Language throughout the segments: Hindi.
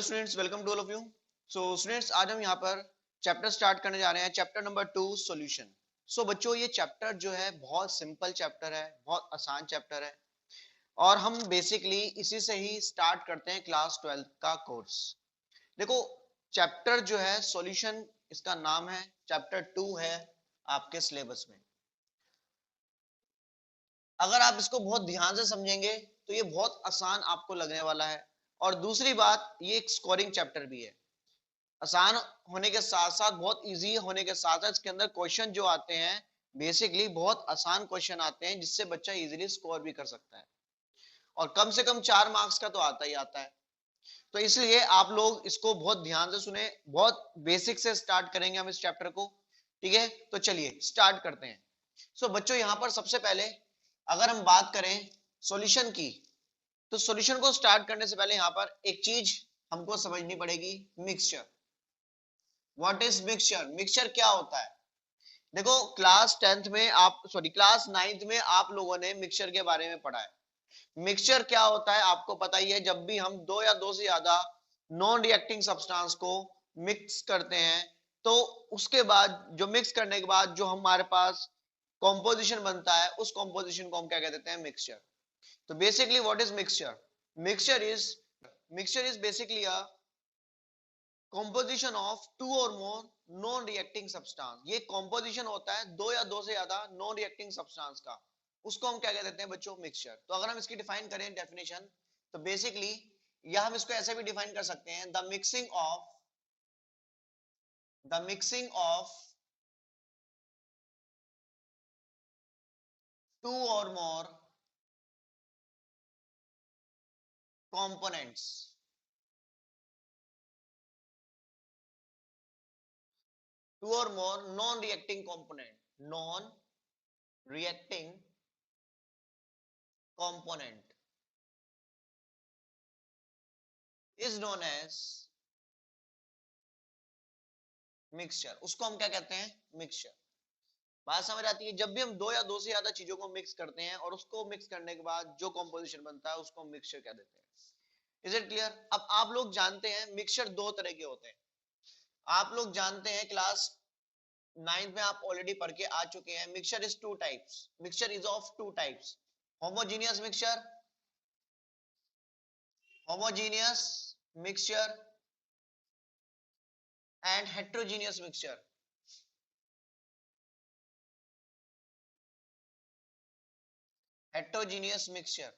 Hello students, welcome to all of you. So students, आज हम यहाँ पर चैप्टर स्टार्ट करने जा रहे हैं, चैप्टर नंबर 2 सॉल्यूशन। सो बच्चों, ये चैप्टर जो है बहुत सिंपल चैप्टर है, बहुत आसान चैप्टर है और हम बेसिकली इसी से ही स्टार्ट करते हैं क्लास 12 का कोर्स। देखो, चैप्टर जो है सॉल्यूशन, इसका नाम है, चैप्टर 2 है आपके सिलेबस में। अगर आप इसको बहुत ध्यान से समझेंगे तो ये बहुत आसान आपको लगने वाला है। और दूसरी बात, ये एक स्कोरिंग चैप्टर भी है। आसान होने के साथ साथ, बहुत इजी होने के साथ साथ, इसके अंदर क्वेश्चन जो आते हैं बेसिकली बहुत आसान क्वेश्चन आते हैं, जिससे बच्चा इजीली स्कोर भी कर सकता है और कम से कम 4 मार्क्स का तो आता ही आता है। तो इसलिए आप लोग इसको बहुत ध्यान से सुने। बहुत बेसिक से स्टार्ट करेंगे हम इस चैप्टर को, ठीक है? तो चलिए स्टार्ट करते हैं। सो बच्चों, यहां पर सबसे पहले अगर हम बात करें सॉल्यूशन की, तो सॉल्यूशन को स्टार्ट करने से पहले यहां पर एक चीज हमको समझनी पड़ेगी, mixture. What is mixture? Mixture क्या होता है? देखो, क्लास 9th में आप लोगों ने मिक्सचर के बारे में पढ़ा है। मिक्सचर क्या होता है आपको पता ही है। जब भी हम दो या दो से ज्यादा नॉन रिएक्टिंग सब्सटेंस को मिक्स करते हैं, तो उसके बाद जो मिक्स करने के बाद जो हमारे पास कॉम्पोजिशन बनता है, उस कॉम्पोजिशन को हम क्या कह देते हैं? मिक्सचर। तो basically what is mixture? Mixture is basically a composition of two or more non reacting substance। ये composition होता है दो या दो से ज्यादा non reacting substance का, उसको हम क्या कह देते हैं बच्चों? मिक्सचर। तो अगर हम इसकी डिफाइन करें डेफिनेशन, तो बेसिकली या हम इसको ऐसे भी डिफाइन कर सकते हैं, द मिक्सिंग ऑफ टू और मोर components, two or more non reacting component is known as mixture. उसको हम क्या कहते हैं? मिक्सचर। बात समझ आती है? जब भी हम दो या दो से ज्यादा चीजों को मिक्स करते हैं और उसको मिक्स करने के बाद जो कॉम्पोजिशन बनता है, उसको हम मिक्सचर कह देते हैं। Is it clear? अब आप लोग जानते हैं मिक्सचर दो तरह के होते हैं। आप लोग जानते हैं, क्लास 9th में आप ऑलरेडी पढ़ के आ चुके हैं, mixture is two types. Mixture is of two types, homogeneous mixture, homogeneous mixture and heterogeneous mixture. heterogeneous mixture,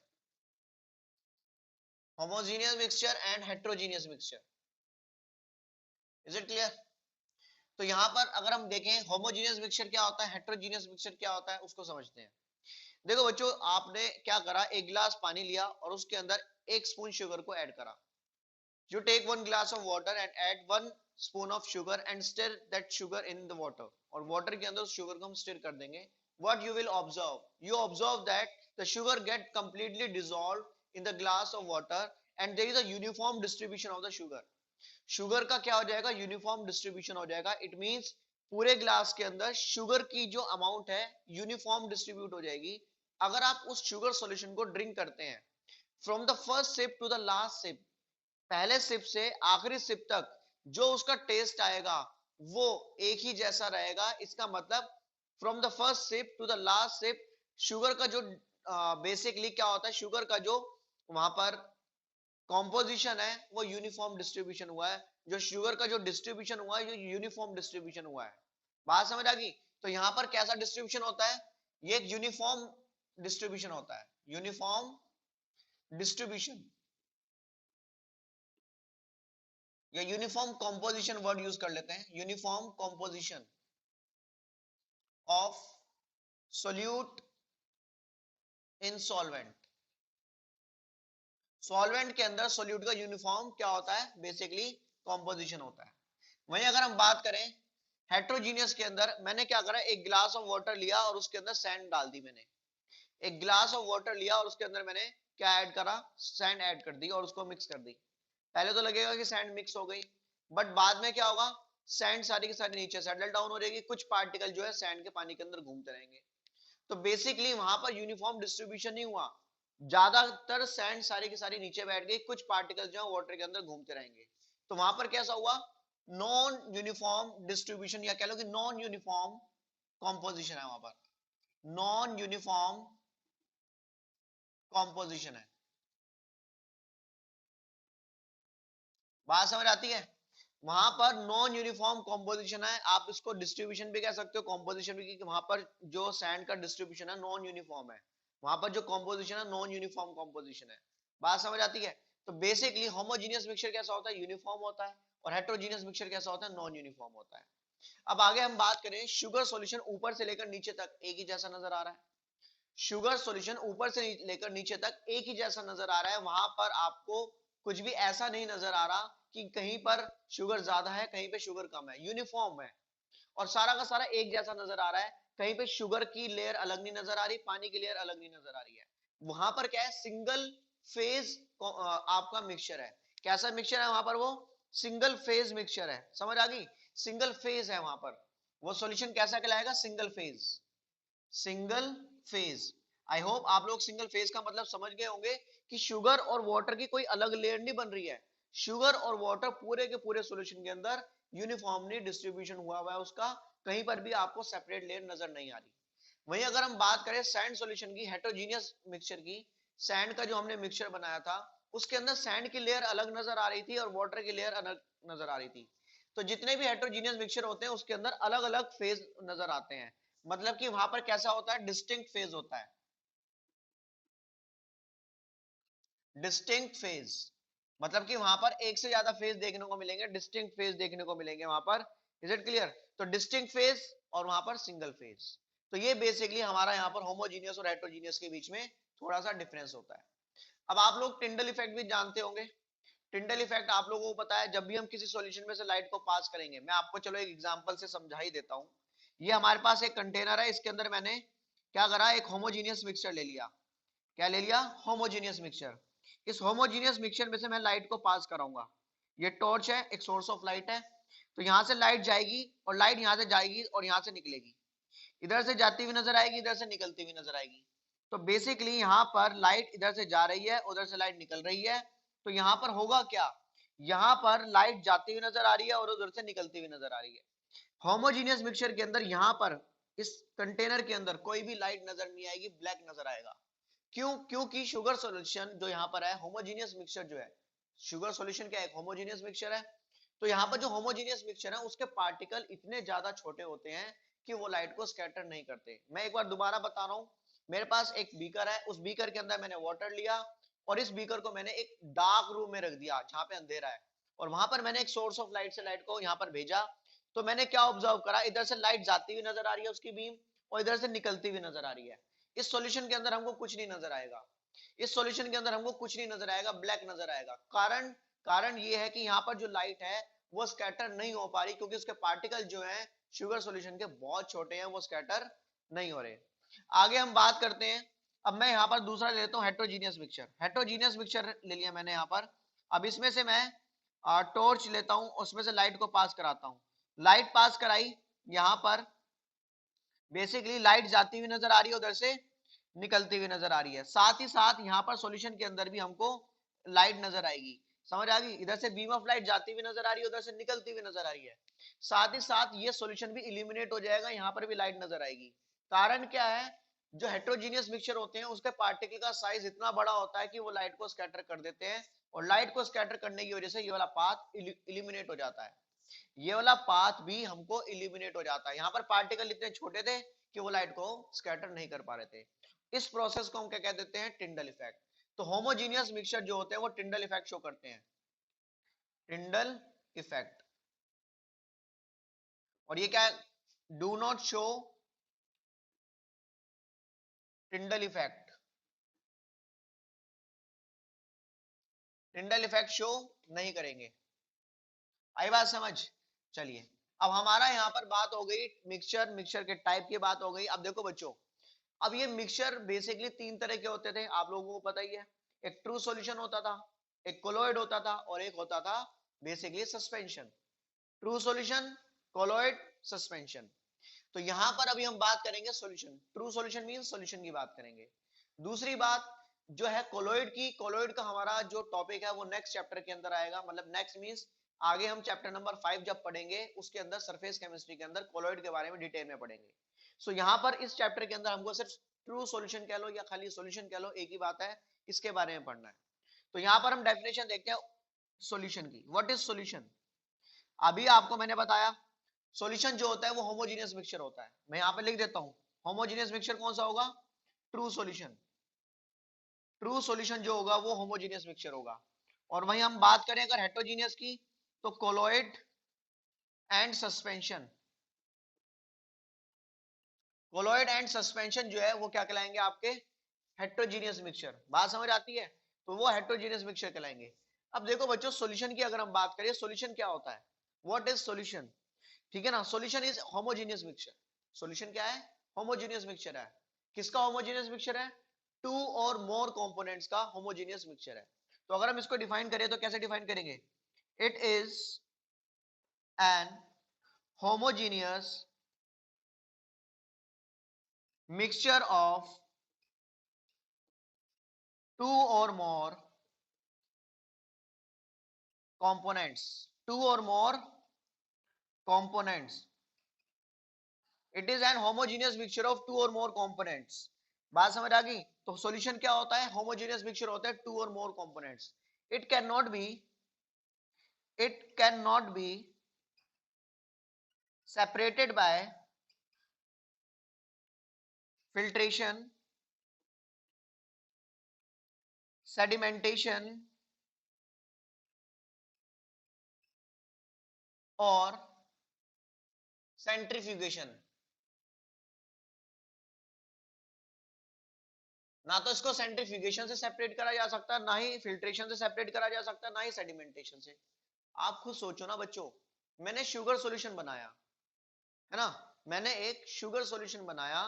homogeneous mixture and heterogeneous mixture। Is it clear? तो यहां पर अगर हम देखें होमोजेनियस मिक्सचर क्या होता है, हेट्रोजीनियस मिक्सचर क्या होता है, उसको समझते हैं। देखो बच्चों, आपने क्या करा, एक गिलास पानी लिया और उसके अंदर 1 स्पून शुगर को ऐड करा। You take 1 glass of water and add 1 spoon of sugar and stir that sugar in the water। और वाटर के अंदर उस शुगर को हम स्टिर कर देंगे। What you will observe? You observe that the sugar get completely dissolved in the glass of water and there is a uniform distribution of the sugar। Sugar का क्या हो जाएगा? यूनिफॉर्म डिस्ट्रीब्यूशन हो जाएगा। इट मींस पूरे ग्लास के अंदर शुगर की जो अमाउंट है यूनिफॉर्म डिस्ट्रीब्यूट हो जाएगी। अगर आप उस शुगर सॉल्यूशन को ड्रिंक करते हैं, from the first sip to the last sip, पहले सिप से आखिरी सिप तक जो उसका टेस्ट आएगा वो एक ही जैसा रहेगा। इसका मतलब from the first sip to the last sip, sugar का जो बेसिकली क्या होता है, शुगर का जो वहां पर कॉम्पोजिशन है वो यूनिफॉर्म डिस्ट्रीब्यूशन हुआ है। जो शुगर का जो डिस्ट्रीब्यूशन हुआ है, ये यूनिफॉर्म डिस्ट्रीब्यूशन हुआ है। बात समझ आ गई? तो यहां पर कैसा डिस्ट्रीब्यूशन होता है? ये एक यूनिफॉर्म डिस्ट्रीब्यूशन होता है, यूनिफॉर्म डिस्ट्रीब्यूशन या यूनिफॉर्म कॉम्पोजिशन वर्ड यूज कर लेते हैं। Uniform composition of solute in solvent. Solvent के अंदर सोल्यूट का यूनिफॉर्म क्या होता है? बेसिकली कॉम्पोजिशन होता है। वहीं अगर हम बात करें हेट्रोजीनियस के अंदर, मैंने क्या करा, एक गिलास ऑफ वाटर लिया और उसके अंदर सैंड डाल दी। मैंने एक गिलास ऑफ वाटर लिया और उसके अंदर मैंने क्या ऐड करा? सैंड ऐड कर दी और उसको मिक्स कर दी। पहले तो लगेगा कि सैंड मिक्स हो गई, बट बाद में क्या होगा, सैंड सारी की सारी नीचे सेटल डाउन हो जाएगी, कुछ पार्टिकल जो है सैंड के पानी के अंदर घूमते रहेंगे। तो बेसिकली वहां पर यूनिफॉर्म डिस्ट्रीब्यूशन नहीं हुआ, ज्यादातर सैंड सारी की सारी नीचे बैठ गई, कुछ पार्टिकल जो है वाटर के अंदर घूमते रहेंगे। तो वहां पर कैसा हुआ, नॉन यूनिफॉर्म डिस्ट्रीब्यूशन या कह लो कि नॉन यूनिफॉर्म कॉम्पोजिशन है, वहां पर नॉन यूनिफॉर्म कॉम्पोजिशन है। बात समझ आती है, वहां पर नॉन यूनिफॉर्म कॉम्पोजिशन है, आप इसको डिस्ट्रीब्यूशन भी कह सकते हो, कॉम्पोजिशन भी, क्योंकि वहां पर जो सैंड का डिस्ट्रीब्यूशन है नॉन यूनिफॉर्म है, वहां पर जो कॉम्पोजिशन है नॉन यूनिफॉर्म कॉम्पोजिशन है। बात समझ आती है। तो बेसिकली होमोजीनियस मिक्सचर कैसा होता है, यूनिफॉर्म होता है, और हेट्रोजीनियस मिक्सचर कैसा होता है, नॉन यूनिफॉर्म होता है। अब आगे हम बात करें, शुगर सॉल्यूशन ऊपर से लेकर नीचे तक एक ही जैसा नजर आ रहा है, शुगर सॉल्यूशन ऊपर से लेकर नीचे तक एक ही जैसा नजर आ रहा है, वहां पर आपको कुछ भी ऐसा नहीं नजर आ रहा कि कहीं पर शुगर ज्यादा है कहीं पे शुगर कम है, यूनिफॉर्म है और सारा का सारा एक जैसा नजर आ रहा है, कहीं पे शुगर की लेयर अलग नहीं नजर आ रही, पानी की लेयर अलग नहीं नजर आ रही है। वहां पर क्या है, सिंगल फेज आपका मिक्सचर है। कैसा मिक्सचर है वहां पर, वो सिंगल फेज मिक्सचर है, समझ आ गई, सिंगल फेज है वहां पर, वो सॉल्यूशन कैसा कहलाएगा, single phase, single phase. I hope आप लोग सिंगल फेज का मतलब समझ गए होंगे कि शुगर और वाटर की कोई अलग लेयर नहीं बन रही है, शुगर और वाटर पूरे के पूरे सॉल्यूशन के अंदर यूनिफॉर्मली डिस्ट्रीब्यूशन हुआ हुआ है उसका, कहीं पर भी आपको सेपरेट लेयर नजर नहीं आ रही। वहीं अगर हम बात करें सैंड सॉल्यूशन की, हेटेरोजेनियस मिक्सचर की, सैंड का जो हमने मिक्सचर बनाया था उसके अंदर सैंड की लेयर अलग नजर आ रही थी और वाटर की लेयर अलग नजर आ रही थी। तो जितने भी हेटेरोजेनियस मिक्सचर होते हैं उसके अंदर अलग अलग फेज नजर आते हैं, मतलब कि वहां पर कैसा होता है, डिस्टिंक्ट फेज होता है, डिस्टिंक्ट फेज, मतलब कि वहां पर एक से ज्यादा फेज देखने को मिलेंगे, डिस्टिंक्ट फेज देखने को मिलेंगे वहां पर। इज इट क्लियर, तो डिस्टिंक्ट फेज और वहां पर सिंगल फेज। तो ये बेसिकली हमारा यहाँ पर होमोजीनियस और हेटेरोजीनियस के बीच में थोड़ा सा डिफरेंस होता है। अब आप लोग टिंडल इफेक्ट भी जानते होंगे, टिंडल इफेक्ट आप लोगों को पता है, जब भी हम किसी सॉल्यूशन में से लाइट को पास करेंगे, मैं आपको चलो एक एग्जांपल से समझा ही देता हूं। ये हमारे पास एक कंटेनर है, इसके अंदर मैंने क्या करा, एक होमोजीनियस मिक्सचर ले लिया, क्या ले लिया, होमोजीनियस मिक्सचर। इस होमोजीनियस मिक्सचर में से मैं लाइट को पास कराऊंगा, ये टॉर्च है, एक सोर्स ऑफ लाइट है, तो यहां से लाइट जाएगी और लाइट यहां से जाएगी और यहां से निकलेगी, इधर से जाती हुई नजर आएगी, इधर से निकलती हुई नजर आएगी। तो बेसिकली यहाँ पर लाइट इधर से जा रही है, उधर से लाइट निकल रही है, तो यहाँ पर होगा क्या, यहाँ पर लाइट जाती हुई नजर आ रही है और उधर से निकलती हुई नजर आ रही है। होमोजीनियस मिक्सचर के अंदर यहाँ पर इस कंटेनर के अंदर कोई भी लाइट नजर नहीं आएगी, ब्लैक नजर आएगा। क्यों, क्योंकि शुगर सॉल्यूशन जो यहाँ पर है, होमोजीनियस मिक्सचर जो है, शुगर सॉल्यूशन क्या है, होमोजीनियस मिक्सचर है, तो यहाँ पर जो होमोजीनियस मिक्सचर है उसके पार्टिकल इतने ज्यादा छोटे होते हैं कि वो लाइट को स्कैटर नहीं करते। मैं एक बार दोबारा बता रहा हूँ, मेरे पास एक बीकर है, उस बीकर के अंदर मैंने वाटर लिया और इस बीकर को मैंने एक डार्क रूम में रख दिया जहां पे अंधेरा है, और वहां पर मैंने एक सोर्स ऑफ लाइट से लाइट को यहाँ पर भेजा। तो मैंने क्या ऑब्जर्व करा, इधर से लाइट जाती हुई नजर आ रही है उसकी बीम, और इधर से निकलती हुई नजर आ रही है। इस सॉल्यूशन के अंदर हमको कुछ नहीं नजर आएगा, इस सॉल्यूशन के अंदर हमको कुछ नहीं नजर आएगा, ब्लैक नजर आएगा। कारण कारण ये है कि यहाँ पर जो लाइट है वो स्कैटर नहीं हो पा रही, क्योंकि उसके पार्टिकल जो है शुगर सॉल्यूशन के बहुत छोटे हैं, वो स्कैटर नहीं हो रहे। आगे हम बात करते हैं, अब मैं यहाँ पर दूसरा ले लेता हूँ, हेट्रोजीनियस मिक्सचर। हेट्रोजीनियस मिक्सचर ले लिया मैंने यहाँ पर। अब इसमें से मैं टॉर्च लेता हूँ, उसमें से लाइट को पास कराता हूँ, लाइट पास कराई, यहाँ पर बेसिकली लाइट जाती हुई नजर आ रही है, उधर से निकलती हुई नजर आ रही है। साथ ही साथ यहाँ पर सॉल्यूशन के अंदर भी हमको लाइट नजर आएगी, समझ आ गई, इधर से बीम ऑफ लाइट जाती हुई नजर आ रही है, उधर से निकलती हुई नजर आ रही है। साथ ही साथ ये सॉल्यूशन भी इल्यूमिनेट हो जाएगा, यहाँ पर भी लाइट नजर आएगी। कारण क्या है, जो हेट्रोजीनियस मिक्सचर होते हैं उसके पार्टिकल का साइज इतना बड़ा होता है कि वो लाइट को स्कैटर कर देते हैं, और लाइट को स्कैटर करने की वजह से ये वाला पाथ इल्यूमिनेट हो जाता है, ये वाला पाथ भी हमको इल्यूमिनेट हो जाता है। यहाँ पर पार्टिकल इतने छोटे थे कि वो लाइट को स्कैटर नहीं कर पा रहे थे। इस प्रोसेस को हम क्या कह देते हैं, टिंडल इफेक्ट। तो होमोजीनियस मिक्सचर जो होते हैं वो टिंडल इफेक्ट शो करते हैं, टिंडल इफेक्ट। और ये क्या है, do not show Tyndall effect, Tyndall effect show नहीं करेंगे। आई बात समझ, चलिए अब हमारा यहाँ पर बात हो गई मिक्सचर, मिक्सचर के टाइप की बात हो गई। अब देखो बच्चों, अब ये मिक्सचर बेसिकली तीन तरह के होते थे, आप लोगों को पता ही है, एक ट्रू सॉल्यूशन होता था, एक कोलोइड होता था, और एक होता था basically suspension. True solution, colloid, suspension. तो यहां पर अभी हम बात करेंगे solution, true solution means solution की बात करेंगे। दूसरी बात जो है कोलोइड की, कोलोइड का हमारा जो टॉपिक है वो नेक्स्ट चैप्टर के अंदर आएगा, मतलब नेक्स्ट मींस आगे हम चैप्टर नंबर 5 जब पढ़ेंगे उसके अंदर सरफेस केमिस्ट्री के अंदर कोलॉइड के बारे में डिटेल में पढ़ेंगे। सो यहाँ पर इस चैप्टर के अंदर हमको सिर्फ ट्रू सॉल्यूशन कह लो या खाली सॉल्यूशन कह लो, एक ही बात है, इसके बारे में पढ़ना है। तो यहाँ पर हम डेफिनेशन देखते हैं सॉल्यूशन की। What is solution? अभी आपको मैंने बताया सॉल्यूशन जो होता है वो होमोजेनियस मिक्सचर होता है। मैं यहाँ पे लिख देता हूँ, होमोजेनियस मिक्सचर कौन सा होगा? True solution. ट्रू सॉल्यूशन जो होगा वो होमोजेनियस मिक्सचर होगा। और वहीं हम बात करें अगर हेट्रोजीनियस की, तो colloid and suspension, colloid and suspension जो है वो क्या कहलाएंगे आपके? Heterogeneous mixture. बात समझ आती है? तो वो हेट्रोजीनियस मिक्सचर कहलाएंगे। अब देखो बच्चों, सॉल्यूशन की अगर हम बात करें, सॉल्यूशन क्या होता है? What is solution? ठीक है ना, solution is homogeneous mixture. Solution क्या है? होमोजेनियस मिक्सचर है। किसका होमोजेनियस मिक्सचर है? टू और मोर कंपोनेंट्स का होमोजेनियस मिक्सचर है। तो अगर हम इसको डिफाइन करें तो कैसे डिफाइन करेंगे? It is an homogeneous mixture of two or more components, two or more components. It is an homogeneous mixture of two or more components. बात समझ आ गई? तो सॉल्यूशन क्या होता है? होमोजेनियस मिक्सचर होता है टू और more components. It can not be separated by filtration, sedimentation और centrifugation। ना तो इसको सेंट्रीफ्यूगेशन से सेपरेट करा जा सकता, ना ही फिल्ट्रेशन से सेपरेट करा जा सकता, ना ही सेडिमेंटेशन से। आप खुद सोचो ना बच्चों, मैंने शुगर सॉल्यूशन बनाया है ना, मैंने एक शुगर सॉल्यूशन बनाया,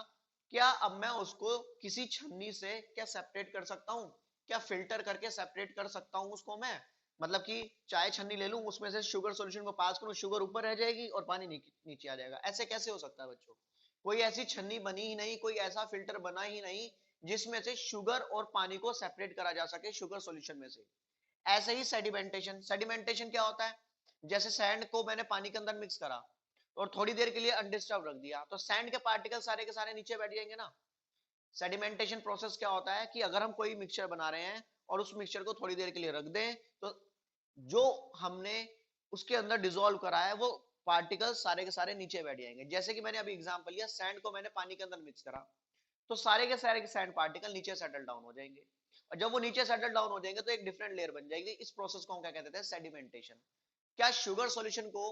क्या अब मैं उसको किसी छन्नी से क्या सेपरेट कर सकता हूं? क्या फिल्टर करके सेपरेट कर सकता हूं उसको मैं? मतलब कि चाय छन्नी ले लूं, उसमें से शुगर सॉल्यूशन को पास करूं, शुगर ऊपर रह जाएगी और पानी नीचे आ जाएगा। ऐसे कैसे हो सकता है बच्चों? कोई ऐसी छन्नी बनी ही नहीं, कोई ऐसा फिल्टर बना ही नहीं जिसमें से शुगर और पानी को सेपरेट करा जा सके शुगर सॉल्यूशन में से। ऐसे ही सेडिमेंटेशन, सेडिमेंटेशन क्या होता है? जैसे सैंड को मैंने पानी के अंदर मिक्स करा और थोड़ी देर के लिए अनडिस्टर्ब रख दिया, तो सैंड के पार्टिकल सारे के सारे नीचे बैठ जाएंगे ना। सेडिमेंटेशन प्रोसेस क्या होता है कि अगर हम कोई मिक्सचर बना रहे हैं और उस मिक्सचर को थोड़ी देर के लिए रख दें, तो जो हमने उसके अंदर डिसॉल्व करा है वो पार्टिकल सारे के सारे नीचे बैठ जाएंगे। जैसे कि मैंने अभी एग्जांपल लिया, सैंड को मैंने पानी के अंदर मिक्स करा, तो सारे के सारे सैंड पार्टिकल नीचे सेटल डाउन हो जाएंगे, और जब वो नीचे सेटल डाउन हो जाएंगे तो एक डिफरेंट लेयर बन जाएगी। इस प्रोसेस को हम क्या कहते हैं? सेडिमेंटेशन। क्या शुगर सॉल्यूशन को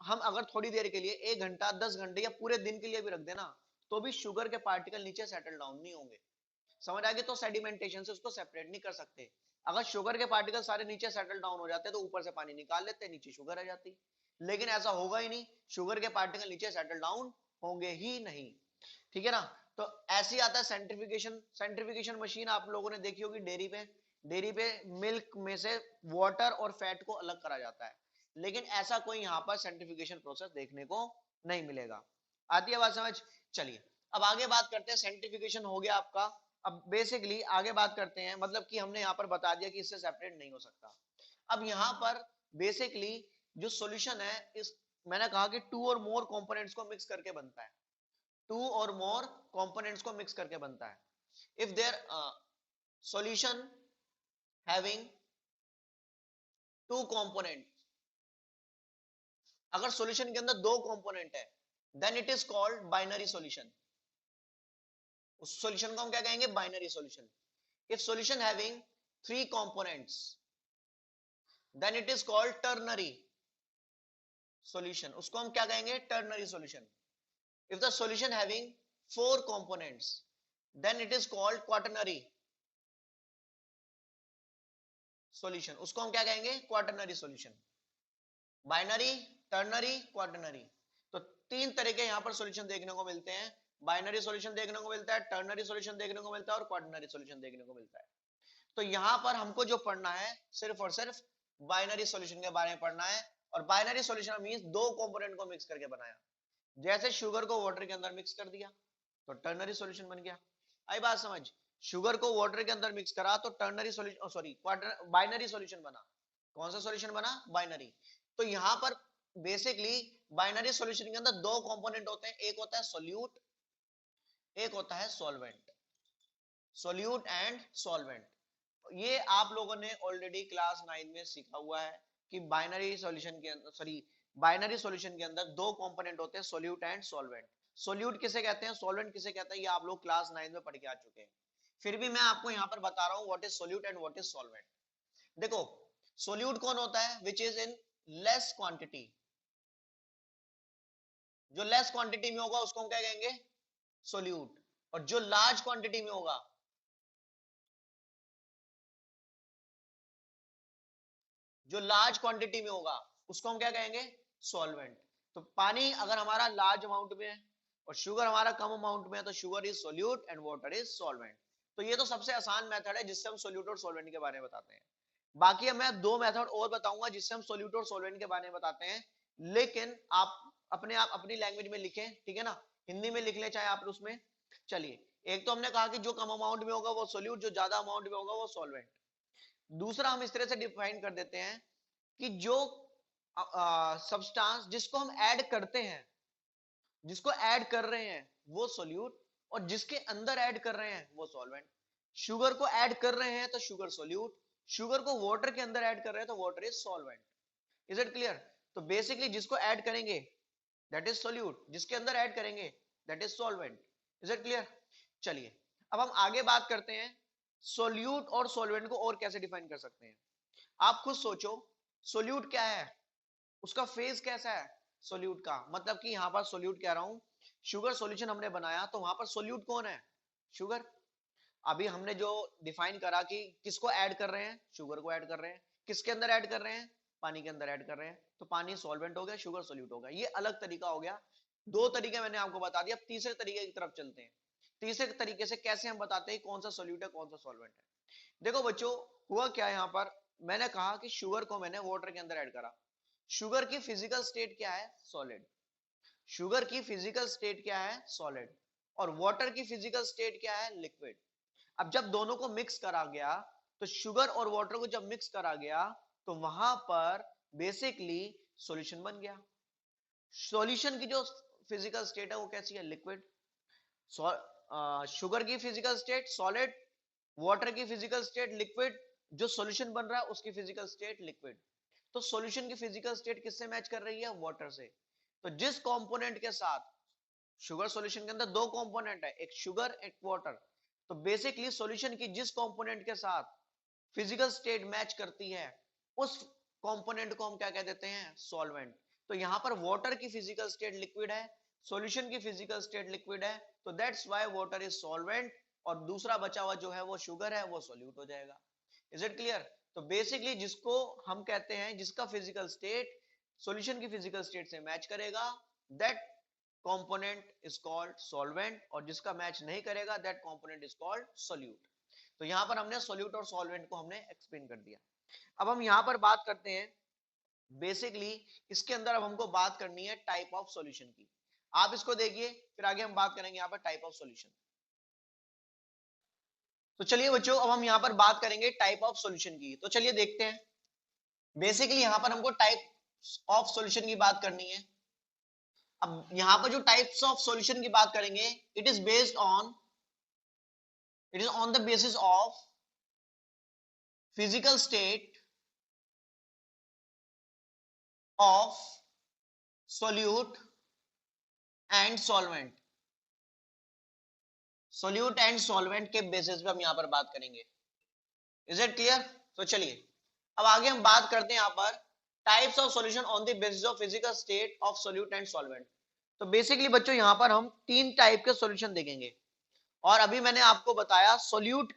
हम अगर थोड़ी देर के लिए 1 घंटा 10 घंटे या पूरे दिन के लिए भी रख देना, तो भी शुगर के पार्टिकल नीचे सेटल डाउन नहीं होंगे। समझ आ गई? तो सेडिमेंटेशन से उसको सेपरेट नहीं कर सकते। अगर शुगर के पार्टिकल सारे नीचे सेटल डाउन हो जाते तो ऊपर से पानी निकाल लेते, नीचे शुगर आ जाती, लेकिन ऐसा होगा ही नहीं, शुगर के पार्टिकल नीचे सेटल डाउन होंगे ही नहीं। ठीक है ना? तो ऐसे ही आता है सेंट्रीफिकेशन। सेंट्रीफिकेशन मशीन आप लोगों ने देखी होगी डेयरी पे, डेयरी पे मिल्क में से वाटर और फैट को अलग करा जाता है, लेकिन ऐसा कोई यहाँ पर सेंट्रीफिकेशन प्रोसेस देखने को नहीं मिलेगा। आती है बात समझ? चलिए अब आगे बात करते हैं। सेंट्रीफिकेशन हो गया आपका। अब बेसिकली आगे बात करते हैं, मतलब कि हमने यहाँ पर बता दिया कि इससे सेपरेट नहीं हो सकता। अब यहाँ पर बेसिकली जो सॉल्यूशन है, इस मैंने कहा कि टू और मोर कंपोनेंट्स को मिक्स करके बनता है, टू और मोर कंपोनेंट्स को मिक्स करके बनता है। If there solution having two component, अगर सॉल्यूशन के अंदर दो कंपोनेंट है, then it is called binary solution. उस सॉल्यूशन को हम क्या कहेंगे? Binary solution. If solution having three components, then it is called ternary solution. उसको हम क्या कहेंगे? Ternary solution. If the solution having four components, then it is called quaternary solution. उसको हम क्या कहेंगे? Quaternary solution. Binary, ternary, quaternary. तो तीन तरह के यहां पर सॉल्यूशन देखने को मिलते हैं। बाइनरी सॉल्यूशन देखने को मिलता है, टर्नरी सॉल्यूशन देखने को मिलता है और क्वाटरनरी सॉल्यूशन देखने को मिलता है। तो यहां पर हमको जो पढ़ना है सिर्फ और सिर्फ बाइनरी सॉल्यूशन के बारे में पढ़ना है। और बाइनरी सॉल्यूशन मींस दो कंपोनेंट को मिक्स करके बनाया। जैसे शुगर को वाटर के अंदर मिक्स कर दिया तो टर्नरी सॉल्यूशन बन गया। आई बात समझ? शुगर को वाटर के अंदर मिक्स करा तो ternary solution, sorry quarter binary solution बना। कौन सा सॉल्यूशन बना? बाइनरी। तो यहां पर बेसिकली बाइनरी सॉल्यूशन के अंदर दो कंपोनेंट होते हैं, एक होता है सोल्यूट, एक होता है सॉल्वेंट, सोल्यूट एंड सॉल्वेंट। ये आप लोगों ने ऑलरेडी क्लास 9 में सीखा हुआ है कि बाइनरी सॉल्यूशन के अंदर, सॉरी, बाइनरी सॉल्यूशन के अंदर दो कंपोनेंट होते हैं, सोल्यूट एंड सॉल्वेंट। सोल्यूट किसे कहते हैं, सॉल्वेंट किसे कहते हैं, ये आप लोग क्लास 9 में पढ़ के आ चुके हैं। फिर भी मैं आपको यहां पर बता रहा हूं what is solute and what is solvent. देखो, सोल्यूट कौन होता है, which is in less quantity, जो लेस क्वांटिटी में होगा उसको हम क्या कहेंगे, सोल्यूट। और जो लार्ज क्वांटिटी में होगा, जो लार्ज क्वांटिटी में होगा उसको हम क्या कहेंगे, सॉल्वेंट। तो पानी अगर हमारा लार्ज अमाउंट में है और शुगर हमारा कम अमाउंट में है तो sugar is solute and water is solvent. तो ये तो सबसे आसान मेथड है जिससे हम सोल्यूट और सॉल्वेंट के बारे में बताते हैं। बाकी मैं दो मेथड और बताऊंगा जिससे हम सोल्यूट और सॉल्वेंट के बारे में बताते हैं, लेकिन आप अपनी लैंग्वेज में लिखें, ठीक है ना, हिंदी में लिख ले चाहे आप उसमें। चलिए, एक तो हमने कहा कि जो कम अमाउंट में होगा वो सोल्यूट, जो ज्यादा अमाउंट में होगा वो सॉल्वेंट। दूसरा हम इस तरह से डिफाइन कर देते हैं कि जो सब्सटेंस जिसको हम ऐड करते हैं, जिसको ऐड कर रहे हैं वो सोल्यूट, और जिसके अंदर ऐड कर रहे हैं वो सॉल्वेंट। शुगर को ऐड कर रहे हैं तो शुगर सोल्यूट, शुगर को वाटर के अंदर ऐड कर रहे हैं तो water is solvent. Is it clear? तो बेसिकली जिसको ऐड करेंगे दैट इज सोल्यूट, जिसके अंदर ऐड करेंगे that is solvent. Is it clear? चलिए, अब हम आगे बात करते हैं सोल्यूट और सॉल्वेंट को और कैसे डिफाइन कर सकते हैं। आप खुद सोचो, सोल्यूट क्या है, उसका फेज कैसा है सोल्यूट का, मतलब कि यहां पर सोल्यूट कह रहा हूं, शुगर सॉल्यूशन हमने बनाया तो वहां पर सोल्यूट कौन है, शुगर। अभी हमने जो डिफाइन करा कि किसको ऐड कर रहे हैं, शुगर को ऐड कर रहे हैं, किसके अंदर ऐड कर रहे हैं, पानी के अंदर ऐड कर रहे हैं, तो पानी सॉल्वेंट हो गया, शुगर सोल्यूट हो गया। ये अलग तरीका हो गया, दो तरीके मैंने आपको बता दिया। अब तीसरे तरीके की तरफ चलते हैं। तीसरे तरीके से कैसे हम बताते हैं कौन सा सोल्यूट है कौन सा सॉल्वेंट है। देखो बच्चों, हुआ क्या है, यहां पर मैंने कहा कि शुगर को मैंने वाटर के अंदर ऐड करा। शुगर की फिजिकल स्टेट क्या है, सॉलिड। शुगर की फिजिकल स्टेट क्या है, सॉलिड। और वाटर की फिजिकल स्टेट क्या है, लिक्विड। अब जब दोनों को मिक्स करा गया, तो शुगर और वाटर को जब मिक्स करा गया तो वहां पर बेसिकली सॉल्यूशन बन गया। सॉल्यूशन की जो फिजिकल स्टेट है वो कैसी है, लिक्विड। शुगर की फिजिकल स्टेट सॉलिड, वाटर की फिजिकल स्टेट लिक्विड, जो सॉल्यूशन बन रहा है उसकी फिजिकल स्टेट लिक्विड। तो सॉल्यूशन की फिजिकल स्टेट किससे मैच कर रही है, वाटर से। तो जिस कंपोनेंट के साथ, शुगर सॉल्यूशन के अंदर दो कंपोनेंट है, एक शुगर एक वाटर, तो बेसिकली सॉल्यूशन की जिस कंपोनेंट के साथ फिजिकल स्टेट मैच करती है उस कंपोनेंट को हम क्या कह देते हैं, सॉल्वेंट। तो यहां पर वाटर की फिजिकल स्टेट लिक्विड है, सॉल्यूशन की फिजिकल स्टेट लिक्विड है, तो that's why water is solvent, और दूसरा बचा हुआ जो है वो शुगर है, वो सोल्यूट हो जाएगा। Is it clear? तो बेसिकली जिसको हम कहते हैं, जिसका फिजिकल स्टेट सॉल्यूशन की फिजिकल स्टेट से मैच करेगा that component is called solvent, और जिसका मैच नहीं करेगा that component is called solute. तो यहां पर हमने सोल्यूट और सॉल्वेंट को हमने एक्सप्लेन कर दिया। अब हम यहां पर बात करते हैं बेसिकली, इसके अंदर अब हमको बात करनी है टाइप ऑफ सॉल्यूशन की। आप इसको देखिए, फिर आगे हम बात करेंगे यहां पर टाइप ऑफ सॉल्यूशन। तो चलिए बच्चों, अब हम यहां पर बात करेंगे टाइप ऑफ सॉल्यूशन की। तो चलिए देखते हैं, बेसिकली यहां पर हमको टाइप ऑफ सॉल्यूशन की बात करनी है। अब यहां पर जो टाइप्स ऑफ सॉल्यूशन की बात करेंगे, it is on the basis of physical state of solute and solvent. Solute and solvent के बेसिस पे हम यहां पर बात करेंगे। Is it clear? तो चलिए, अब आगे हम बात करते हैं यहां पर types of solution on the basis of physical state of solute and solvent. तो बेसिकली बच्चों यहां पर हम तीन टाइप के सॉल्यूशन देखेंगे, और अभी मैंने आपको बताया सोल्यूट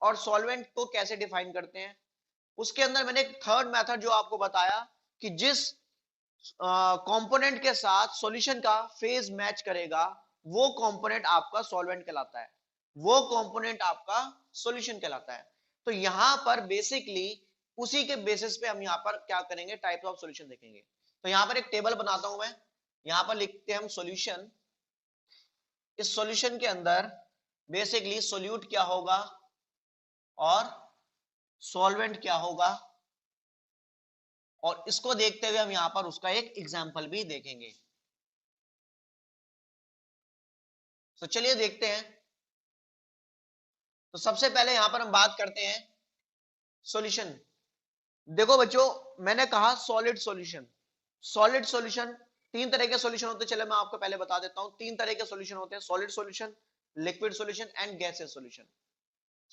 और सॉल्वेंट को कैसे डिफाइन करते हैं। उसके अंदर मैंने एक थर्ड मेथड जो आपको बताया कि जिस कंपोनेंट के साथ सॉल्यूशन का फेज मैच करेगा वो कंपोनेंट आपका सॉल्वेंट कहलाता है, वो कंपोनेंट आपका सॉल्यूशन कहलाता है। तो यहां पर बेसिकली उसी के बेसिस पे हम यहां पर क्या करेंगे, टाइप्स ऑफ सॉल्यूशन देखेंगे। तो यहां पर एक टेबल बनाता हूं मैं, यहां पर लिखते हैं हम सॉल्यूशन। इस सॉल्यूशन के अंदर बेसिकली सोल्यूट क्या होगा और सॉल्वेंट क्या होगा, और इसको देखते हुए हम यहां पर उसका एक एग्जाम्पल भी देखेंगे। तो चलिए देखते हैं। तो सबसे पहले यहां पर हम बात करते हैं सॉल्यूशन। देखो बच्चों, मैंने कहा सॉलिड सॉल्यूशन। सॉलिड सॉल्यूशन, तीन तरह के सॉल्यूशन होते हैं। चलो मैं आपको पहले बता देता हूं, तीन तरह के सॉल्यूशन होते हैं: solid solution, liquid solution and gaseous solution.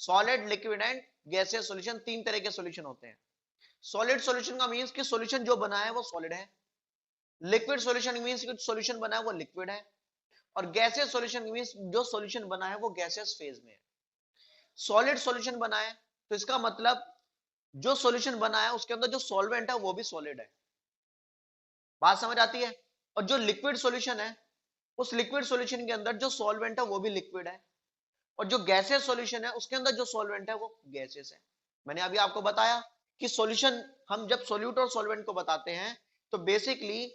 Solid, liquid and gaseous solution, तीन तरह के सॉल्यूशन होते हैं। सॉलिड सॉल्यूशन का मींस कि सॉल्यूशन जो बना है वो सॉलिड है। लिक्विड सॉल्यूशन मींस कि सॉल्यूशन बना है वो लिक्विड है। और गैसियस सॉल्यूशन मींस जो सॉल्यूशन बना है वो गैसियस फेज में है। सॉलिड सॉल्यूशन बना है तो इसका मतलब जो सॉल्यूशन बना है उसके अंदर जो सॉल्वेंट है वो भी सॉलिड है। बात समझ आती है? और जो लिक्विड सॉल्यूशन है, उस लिक्विड सॉल्यूशन के अंदर जो सॉल्वेंट है वो भी लिक्विड है। और जो गैसियस सॉल्यूशन है उसके अंदर जो सॉल्वेंट है वो गैसियस है। मैंने अभी आपको बताया कि सॉल्यूशन, हम जब सॉल्यूट और सॉल्वेंट को बताते हैं तो बेसिकली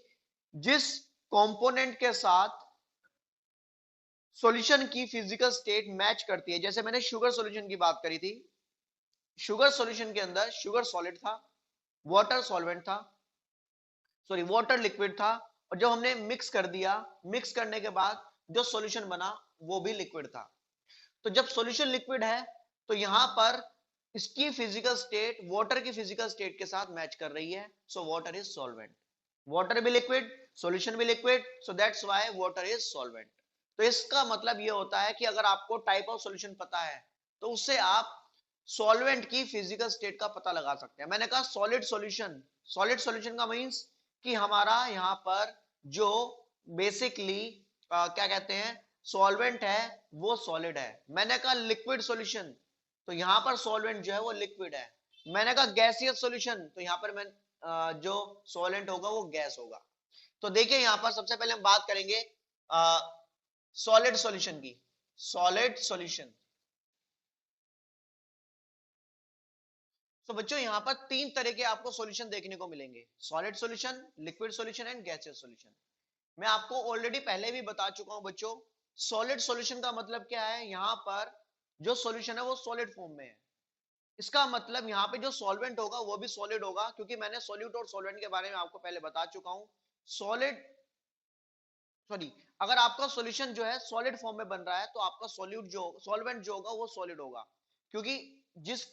जिस कंपोनेंट के साथ सॉल्यूशन की फिजिकल स्टेट मैच करती है, जैसे मैंने शुगर सॉल्यूशन की बात करी थी। शुगर सॉल्यूशन के अंदर शुगर सॉलिड था, वाटर सॉल्वेंट था, सॉरी वाटर लिक्विड था, और जब हमने मिक्स कर दिया, मिक्स करने के बाद जो सॉल्यूशन बना वो भी लिक्विड था। तो जब सॉल्यूशन लिक्विड है तो यहां पर इसकी फिजिकल स्टेट वाटर की फिजिकल स्टेट के साथ मैच कर रही है, so water is solvent. Water भी लिक्विड, सॉल्यूशन भी liquid, so that's why water is solvent. तो इसका मतलब ये होता है कि अगर आपको टाइप ऑफ सॉल्यूशन पता है तो उससे आप सॉल्वेंट की फिजिकल स्टेट का पता लगा सकते हैं। मैंने कहा सॉलिड सॉल्यूशन। सॉलिड सॉल्यूशन का मींस कि हमारा यहां पर जो बेसिकली क्या कहते हैं सॉल्वेंट है वो सॉलिड है। मैंने कहा लिक्विड सॉल्यूशन, तो यहां पर सॉल्वेंट जो है वो लिक्विड है। मैंने कहा गैसियस सॉल्यूशन, तो यहां पर मैं जो सॉल्वेंट होगा वो गैस होगा। तो देखिए यहां पर सबसे पहले हम बात करेंगे सॉलिड सॉल्यूशन की। सॉलिड सॉल्यूशन, तो बच्चों यहां पर तीन तरह के आपको सॉल्यूशन देखने को मिलेंगे: solid solution, liquid solution and gaseous solution. मैं आपको ऑलरेडी पहले भी बता चुका हूं बच्चों, सॉलिड सॉल्यूशन का मतलब क्या है। यहां पर जो सॉल्यूशन है वो सॉलिड फॉर्म में है। इसका मतलब यहाँ पे जो सॉल्वेंट होगा वो भी सॉलिड होगा, क्योंकि मैंने सॉल्यूट और सॉल्वेंट के बारे में आपको पहले बता चुका हूं। सॉलिड, सॉरी, अगर आपका सॉल्यूशन जो है सॉलिड फॉर्म में बन रहा है तो आपका सॉल्यूट जो सॉल्वेंट जो होगा वो सॉलिड होगा, क्योंकि जिस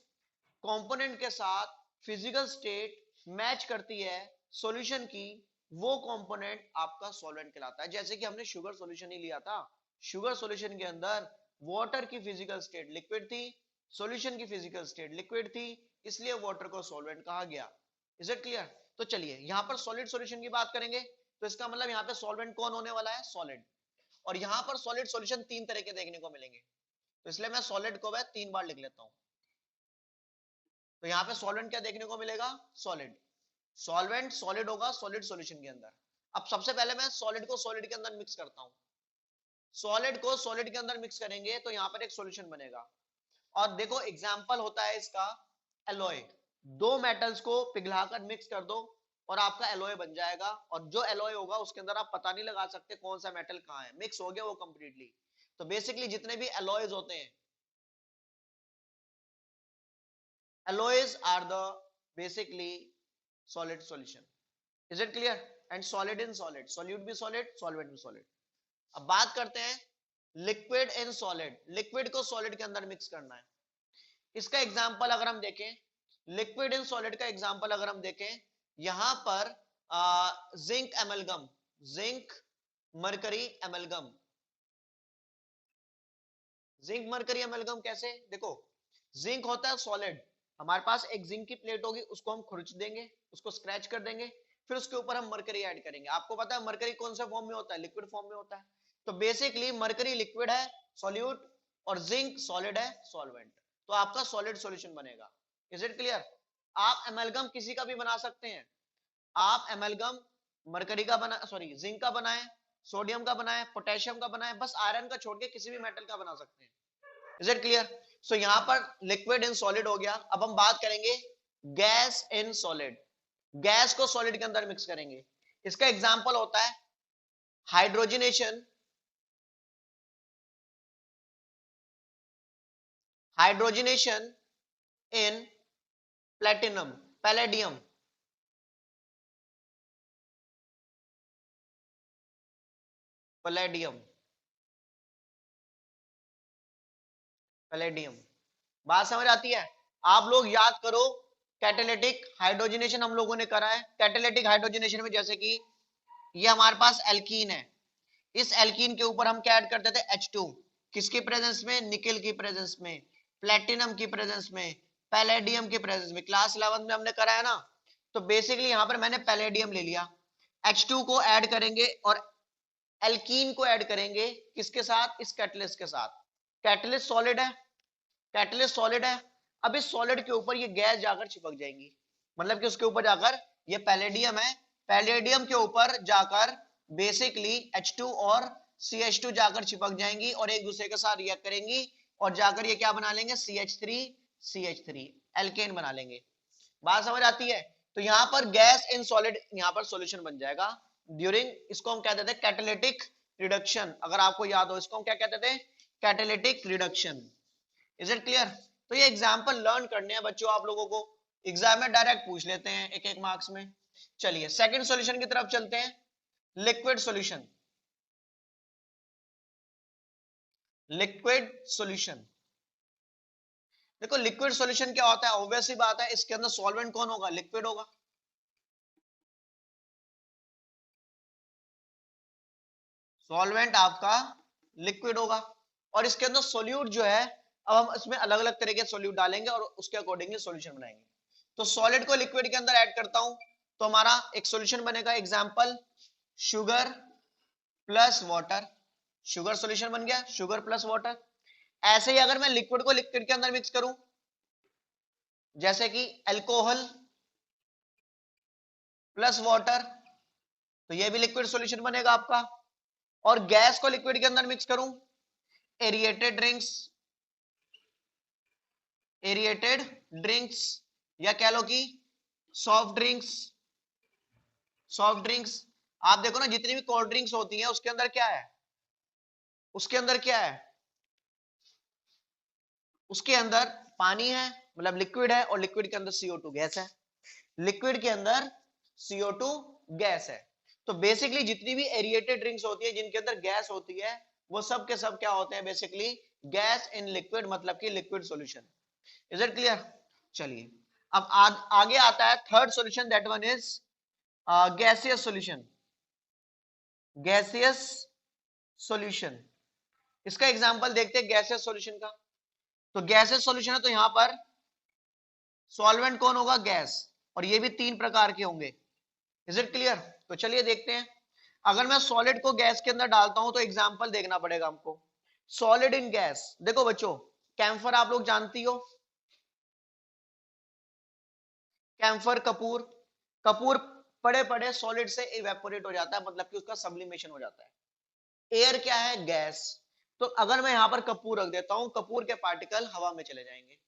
कंपोनेंट के साथ फिजिकल स्टेट मैच करती है सॉल्यूशन की, वो कंपोनेंट आपका सॉल्वेंट कहलाता है। जैसे कि हमने शुगर सॉल्यूशन ही लिया था। शुगर सॉल्यूशन के अंदर वाटर की फिजिकल स्टेट लिक्विड थी, सॉल्यूशन की फिजिकल स्टेट लिक्विड थी, इसलिए वाटर को सॉल्वेंट कहा गया। Is it clear? तो चलिए यहां पर सॉलिड सॉल्यूशन की बात करेंगे, तो इसका मतलब यहाँ पे सॉल्वेंट कौन होने वाला है? सॉलिड। और यहाँ पर सॉलिड सॉल्यूशन तीन तरह के देखने को मिलेंगे, तो इसलिए मैं सॉलिड को मैं तीन बार लिख लेता हूं। तो यहाँ पे सॉल्वेंट क्या देखने को मिलेगा? सॉलिड। सॉल्वेंट सॉलिड होगा सॉलिड सॉल्यूशन के अंदर। अब सबसे पहले मैं सॉलिड को सॉलिड के अंदर मिक्स करता हूं। सॉलिड को सॉलिड के अंदर मिक्स करेंगे तो यहाँ पर एक सॉल्यूशन बनेगा। और देखो एग्जांपल होता है इसका एलॉय। दो मेटल्स को पिघलाकर मिक्स कर दो और आपका एलॉय बन जाएगा। और जो एलॉय होगा उसके अंदर आप पता नहीं लगा सकते कौन सा मेटल कहां है, मिक्स हो गया वो कंप्लीटली। तो बेसिकली जितने भी एलॉयज होते हैं, alloys are the basically solid solution. Is it clear? And solid in solid, solute भी solid, solvent भी solid. अब बात करते हैं लिक्विड इन सॉलिड। लिक्विड को सॉलिड के अंदर मिक्स करना है। इसका एग्जांपल अगर हम देखें, लिक्विड इन सॉलिड का एग्जांपल अगर हम देखें, यहां पर zinc amalgam, zinc mercury amalgam. Zinc mercury amalgam कैसे? देखो, जिंक होता है सॉलिड। हमारे पास एक जिंक की प्लेट होगी, उसको हम खुरच देंगे, उसको स्क्रैच कर देंगे, फिर उसके ऊपर हम मरकरी ऐड करेंगे। आपको पता है मरकरी कौन से फॉर्म में होता है? लिक्विड फॉर्म में होता है। तो बेसिकली मरकरी लिक्विड है, सॉल्यूट, और जिंक सॉलिड है, सॉल्वेंट। तो आपका सॉलिड सॉल्यूशन बनेगा। Is it clear? आप एमलगम किसी का भी बना सकते हैं। आप एमलगम मरकरी का बना, सॉरी जिंक का बनाए, सोडियम का बनाए, पोटेशियम का बनाए, बस आयरन का छोड़ के किसी भी मेटल का बना सकते हैं। Is it clear? सो यहां पर लिक्विड इन सॉलिड हो गया। अब हम बात करेंगे गैस इन सॉलिड। गैस को सॉलिड के अंदर मिक्स करेंगे। इसका एग्जांपल होता है हाइड्रोजनेशन, हाइड्रोजनेशन इन प्लेटिनम, पैलेडियम। Palladium, palladium. बात समझ आती है? आप लोग याद करो, कैटालिटिक हाइड्रोजनेशन हम लोगों ने करा है। कैटालिटिक हाइड्रोजनेशन में जैसे कि ये हमारे पास एल्कीन है, इस एल्कीन के ऊपर हम क्या ऐड करते थे, H2, किसकी प्रेजेंस में, निकेल की प्रेजेंस में, प्लेटिनम की प्रेजेंस में, पैलेडियम की प्रेजेंस में। क्लास 11 में हमने करा है ना। तो बेसिकली यहां पर मैंने पैलेडियम ले लिया, H2 को ऐड करेंगे और एल्कीन को ऐड करेंगे किसके साथ, इस कैटलिस्ट के साथ। कैटलिस्ट सॉलिड है, कैटलिस्ट सॉलिड है। अब इस सॉलिड के ऊपर ये गैस जाकर चिपक जाएंगी, मतलब कि उसके ऊपर जाकर, ये पैलेडियम है, पैलेडियम के ऊपर जाकर बेसिकली H2 और CH2 जाकर चिपक जाएंगी और एक दूसरे के साथ रिएक्ट करेंगी और जाकर ये क्या बना लेंगे, CH3 एल्केन बना लेंगे। बात समझ आती है? तो यहां पर गैस इन सॉलिड, यहां पर सॉल्यूशन बन जाएगा ड्यूरिंग, इसको हम क्या कहते हैं, कैटालिटिक रिडक्शन। अगर आपको याद हो, इसको हम क्या कहते थे, catalytic reduction. Is it clear? तो ये एग्जांपल लर्न करने हैं बच्चों आप लोगों को, एग्जाम में डायरेक्ट पूछ लेते हैं एक एक मार्क्स में। चलिए सेकंड सॉल्यूशन की तरफ चलते हैं, लिक्विड सॉल्यूशन। लिक्विड सॉल्यूशन, देखो लिक्विड सॉल्यूशन क्या होता है, ऑब्वियस सी बात है, इसके अंदर सॉल्वेंट कौन होगा, लिक्विड होगा। सॉल्वेंट आपका लिक्विड होगा और इसके अंदर सोल्यूट जो है, अब हम इसमें अलग अलग तरह के सोल्यूट डालेंगे और उसके अकॉर्डिंगली सॉल्यूशन बनाएंगे। तो सॉलिड को लिक्विड के अंदर ऐड करता हूं तो हमारा एक सॉल्यूशन बनेगा, example sugar plus water, sugar solution बन गया, शुगर प्लस वाटर। ऐसे ही अगर मैं लिक्विड को लिक्विड के अंदर मिक्स करूं, जैसे कि अल्कोहल प्लस वाटर, तो ये भी लिक्विड सॉल्यूशन बनेगा आपका। और गैस को लिक्विड के अंदर मिक्स करूं, एरिएटेड ड्रिंक्स, एरिएटेड ड्रिंक्स, या कह लो कि सॉफ्ट ड्रिंक्स, सॉफ्ट ड्रिंक्स। आप देखो ना जितनी भी कोल्ड ड्रिंक्स होती हैं उसके अंदर क्या है, उसके अंदर क्या है, उसके अंदर पानी है, मतलब लिक्विड है, और लिक्विड के अंदर CO2 गैस है, लिक्विड के अंदर CO2 गैस है। तो बेसिकली जितनी भी एरिएटेड ड्रिंक्स होती है जिनके अंदर गैस होती है, वो सब के सब क्या होते हैं, बेसिकली गैस इन लिक्विड, मतलब कि liquid solution. Is it clear? चलिए अब आगे आता है third solution, that one is gaseous solution. Gaseous solution, इसका एग्जांपल देखते हैं गैसियस सॉल्यूशन का। तो गैसियस सॉल्यूशन है तो यहां पर सॉल्वेंट कौन होगा, गैस, और ये भी तीन प्रकार के होंगे। Is it clear? तो चलिए देखते हैं। अगर मैं सॉलिड को गैस के अंदर डालता हूं तो एग्जांपल देखना पड़ेगा हमको, सॉलिड इन गैस। देखो बच्चों, कैम्फर आप लोग जानती हो, कैम्फर कपूर, कपूर पड़े पड़े सॉलिड से इवेपोरेट हो जाता है, मतलब कि उसका सब्लिमेशन हो जाता है। एयर क्या है, गैस। तो अगर मैं यहां पर कपूर रख देता हूं, कपूर के पार्टिकल हवा में चले जाएंगे।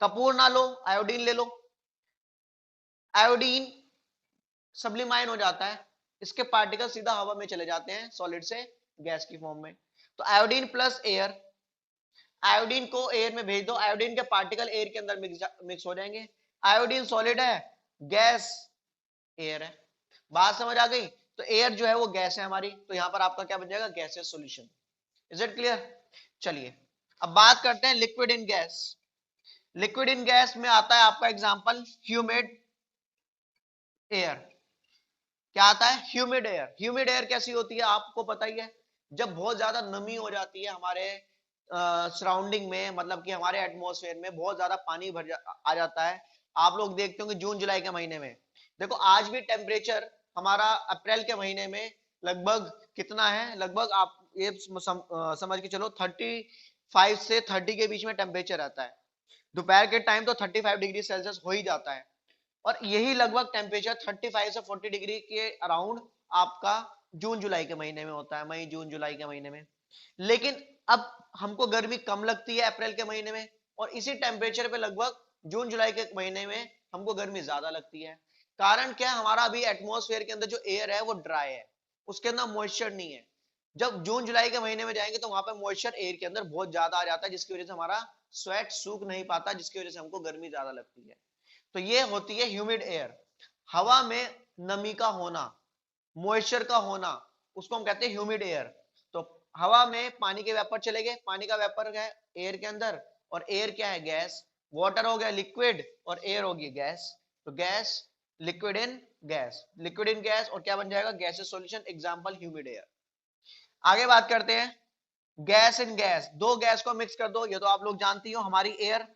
कपूर ना लो, आयोडीन ले लो, आयोडीन सब्लिमाइन हो जाता है, इसके पार्टिकल सीधा हवा में चले जाते हैं सॉलिड से गैस की फॉर्म में। तो आयोडीन प्लस एयर, आयोडीन को एयर में भेज दो, आयोडीन के पार्टिकल एयर के अंदर मिक्स हो जाएंगे। आयोडीन सॉलिड है, गैस एयर है। बात समझ आ गई? तो एयर जो है वो गैस है हमारी, तो यहां पर आपका क्या बन जाएगा, gaseous solution. Is it clear? चलिए अब बात करते हैं liquid in gas. Liquid in gas में आता है आपका एग्जांपल ह्यूमिड एयर। क्या आता है, ह्यूमिड एयर। ह्यूमिड एयर कैसी होती है आपको पता ही है, जब बहुत ज्यादा नमी हो जाती है हमारे सराउंडिंग में, मतलब कि हमारे एटमॉस्फेयर में बहुत ज्यादा पानी आ जाता है। आप लोग देखते होंगे जून जुलाई के महीने में, देखो आज भी टेम्परेचर हमारा अप्रैल के महीने में लगभग कितना है, लगभग आप ये समझ के चलो 35 से 30 के बीच में टेम्परेचर रहता है। दोपहर के टाइम तो 35 डिग्री सेल्सियस हो ही जाता है, और यही लगभग टेम्परेचर 35 से 40 डिग्री के अराउंड आपका जून जुलाई के महीने में होता है, मई जून जुलाई के महीने में। लेकिन अब हमको गर्मी कम लगती है अप्रैल के महीने में, और इसी टेम्परेचर पे लगभग जून जुलाई के महीने में हमको गर्मी ज्यादा लगती है। कारण क्या है, हमारा अभी एटमॉस्फेयर के अंदर जो एयर है वो ड्राई है, उसके अंदर मॉइस्चर नहीं है। जब जून जुलाई के महीने में जाएंगे तो वहां पे मॉइस्चर एयर के अंदर बहुत ज्यादा आ जाता है, जिसकी वजह से हमारा स्वेट सूख नहीं पाता, जिसकी वजह से हमको गर्मी ज्यादा लगती है। तो ये होती है ह्यूमिड एयर, हवा में नमी का होना, मॉइस्चर का होना, उसको हम कहते हैं ह्यूमिड एयर। हवा में पानी के वेपर चले गए, पानी का वेपर है एयर के अंदर, और एयर क्या है, गैस। वाटर हो गया लिक्विड और एयर होगी गैस, तो gas liquid in gas, liquid in gas, और क्या बन जाएगा, gases solution, example humid air. आगे बात करते हैं गैस इन गैस, दो गैस को मिक्स कर दो, ये तो आप लोग जानती हो हमारी एयर,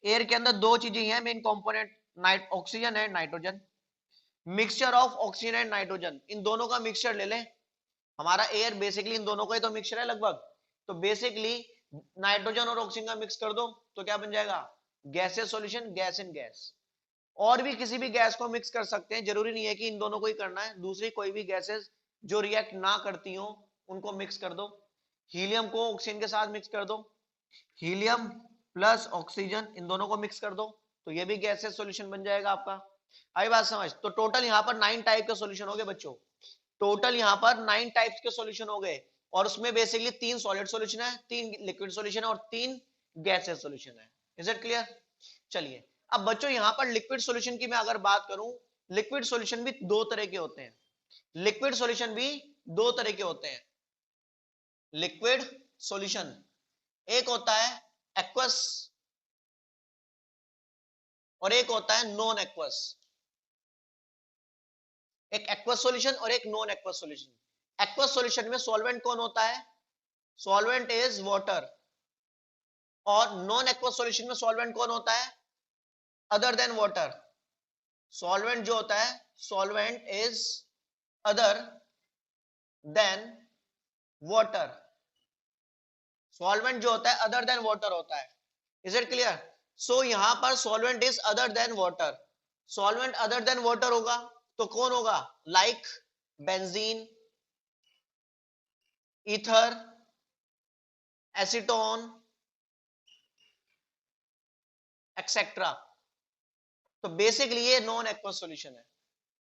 एयर के अंदर दो चीजें हैं main component, oxygen and nitrogen. Mixture of oxygen and nitrogen, इन दोनों का मिक्सचर ले लें, हमारा एयर बेसिकली इन दोनों का ही तो मिक्सचर है लगभग, तो बेसिकली नाइट्रोजन और ऑक्सीजन का मिक्स कर दो तो क्या बन जाएगा, gases solution, gas in gas. और भी किसी भी गैस को मिक्स कर सकते हैं, जरूरी नहीं है कि इन दोनों को ही करना है, दूसरी कोई भी गैसेस जो रिएक्ट ना करती हो उनको मिक्स कर दो। हीलियम को ऑक्सीजन के साथ मिक्स कर दो, हीलियम प्लस ऑक्सीजन इन दोनों को मिक्स कर दो, तो ये भी गैसेस सॉल्यूशन बन जाएगा आपका। आई बात समझ, तो टोटल यहाँ पर 9 टाइप के सॉल्यूशन हो गए बच्चों, टोटल यहाँ पर 9 टाइप्स के सॉल्यूशन हो गए, और उसमें बेसिकली 3 सॉलिड सॉल्यूशन है, 3 लिक्विड सॉल्यूशन है और 3 गैसेस सॉल्यूशन है। Is it clear? चलिए अब बच्चों यहाँ पर लिक्विड सॉल्यूशन की मैं अगर बात करूं, लिक्विड सॉल्यूशन भी दो तरह के होते हैं, लिक्विड सॉल्यूशन भी दो तरह के होते हैं। लिक्विड सॉल्यूशन एक होता है एक्वस और एक होता है नॉन एक्वस, एक एक्वस सॉल्यूशन और एक non aqueous solution. Aqueous solution में सॉल्वेंट कौन होता है, सॉल्वेंट इज वाटर, और नॉन एक्वस सॉल्यूशन में सॉल्वेंट कौन होता है, अदर देन वाटर। सॉल्वेंट जो होता है, solvent is other than water, solvent जो होता है अदर देन वाटर होता है। Is it clear? सो यहां पर solvent is other than water, solvent other than water होगा तो कौन होगा, like benzene, ether, acetone etcetera, तो बेसिकली ये नॉन एक्वस सॉल्यूशन है।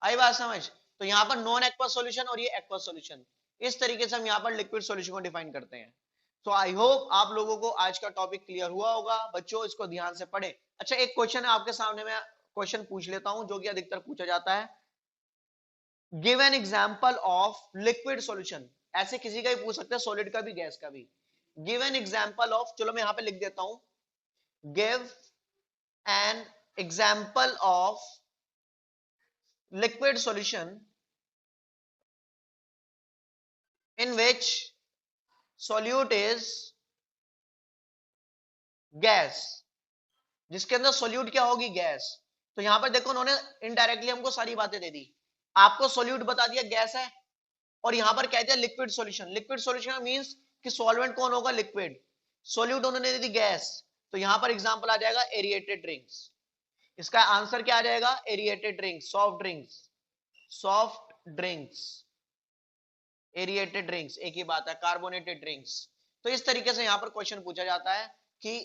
आई बात समझ, तो यहां पर नॉन एक्वस सॉल्यूशन और ये एक्वस सॉल्यूशन, इस तरीके से हम यहां पर लिक्विड सॉल्यूशन को डिफाइन करते हैं। तो आई होप आप लोगों को आज का टॉपिक क्लियर हुआ होगा बच्चों, इसको ध्यान से पढ़े। अच्छा एक क्वेश्चन है आपके सामने, मैं क्वेश्चन पूछ लेता हूं जो कि अधिकतर पूछा जाता है, give an example of liquid solution, ऐसे किसी का भी पूछ सकते हैं, सॉलिड का भी गैस का भी। गिव एन एग्जांपल ऑफ, चलो मैं यहां पे लिख देता हूं, give an example of liquid solution in which solute is gas, जिसके अंदर सोल्यूट क्या होगी, गैस। तो यहां पर देखो उन्होंने इनडायरेक्टली हमको सारी बातें दे दी, आपको सोल्यूट बता दिया गैस है, और यहां पर कह दिया liquid solution, liquid solution means कि सॉल्वेंट कौन होगा, लिक्विड, सोल्यूट उन्होंने दे दी गैस, तो यहां पर एग्जांपल आ जाएगा एरिएटेड ड्रिंक्स। इसका आंसर क्या आ जाएगा, aerated drinks, soft drinks, soft drinks, aerated drinks एक ही बात है, कार्बोनेटेड ड्रिंक्स। तो इस तरीके से यहां पर क्वेश्चन पूछा जाता है कि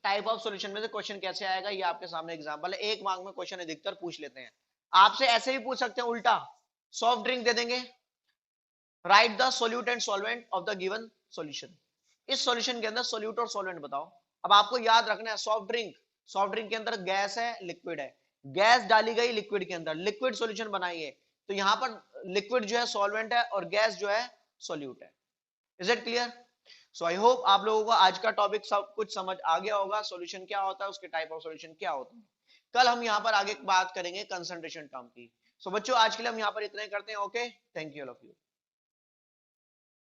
टाइप ऑफ सॉल्यूशन में से क्वेश्चन कैसे आएगा, ये आपके सामने एग्जांपल है, एक मार्क में क्वेश्चन अधिकतर पूछ लेते हैं। आपसे ऐसे भी पूछ सकते हैं उल्टा, सॉफ्ट ड्रिंक दे देंगे, right the solute and solvent of the given solution, इस सॉल्यूशन के अंदर सोल्यूट और सॉल्वेंट बताओ। अब आपको याद रखना है सॉफ्ट ड्रिंक, सॉफ्ट ड्रिंक के अंदर गैस है, लिक्विड है, गैस डाली गई लिक्विड के अंदर, लिक्विड सॉल्यूशन बनाइए, तो यहां पर लिक्विड जो है सॉल्वेंट है और गैस जो है सॉल्यूट है। Is it clear? So I hope आप लोगों को आज का टॉपिक सब कुछ समझ आ गया होगा, सॉल्यूशन क्या होता है, उसके टाइप ऑफ सॉल्यूशन क्या होता है। कल हम यहां पर आगे बात करेंगे कंसंट्रेशन टर्म की। सो बच्चों आज के लिए हम यहां पर इतना ही करते हैं। Okay, thank you all of you.